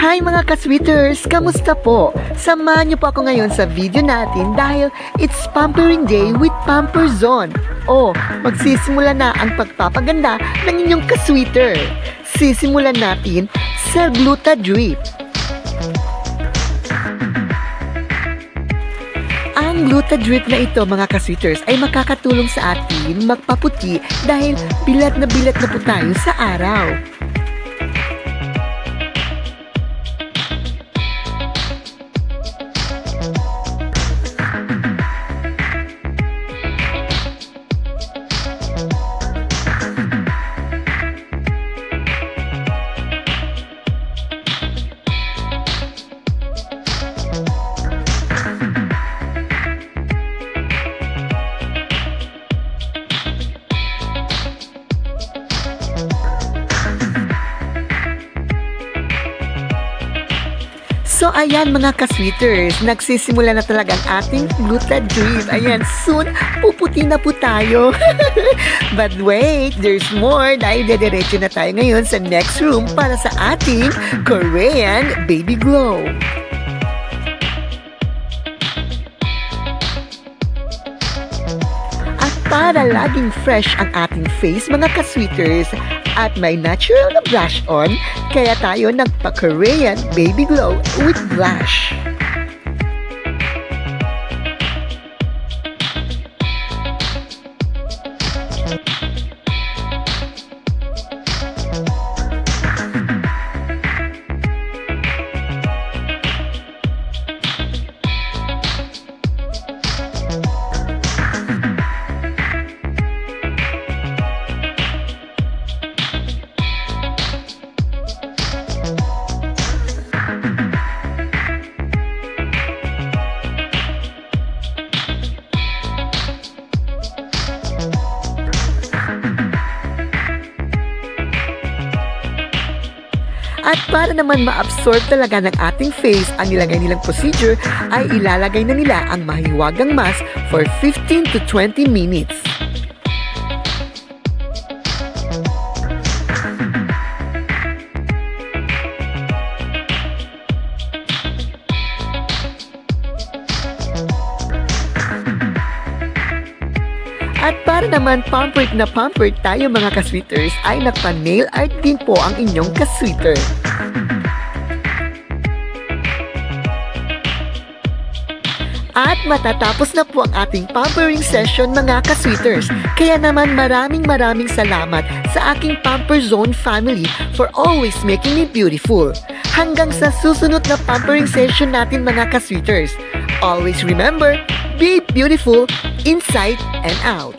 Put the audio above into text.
Hi mga ka-sweeters! Kamusta po? Samahan niyo po ako ngayon sa video natin dahil it's Pampering Day with Pamper Zone. Magsisimula na ang pagpapaganda ng inyong ka-sweeter. Sisimulan natin sa Gluta Drip. Ang Gluta Drip na ito mga ka-sweeters ay makakatulong sa atin magpaputi dahil bilat na po tayo sa araw. So ayan mga ka-sweeters, nagsisimula na talaga ang ating Gluta Drip. Ayan, soon puputi na po tayo. But wait, there's more dahil dediretso na tayo ngayon sa next room para sa ating Korean Baby Glow. At para laging fresh ang ating face mga ka-sweeters at may natural na blush on, kaya tayo nagpa-Korean Baby Glow with blush. At para naman ma-absorb talaga ng ating face ang nilagay nilang procedure, ay ilalagay na nila ang mahiwagang mask for 15 to 20 minutes. At para naman pampered na pampered tayo mga ka-sweeters, ay nagpa-nail art din po ang inyong ka-sweeter. At matatapos na po ang ating pampering session mga ka-sweeters. Kaya naman maraming salamat sa aking Pamper Zone family for always making me beautiful. Hanggang sa susunod na pampering session natin mga ka-sweeters. Always remember, be beautiful inside and out.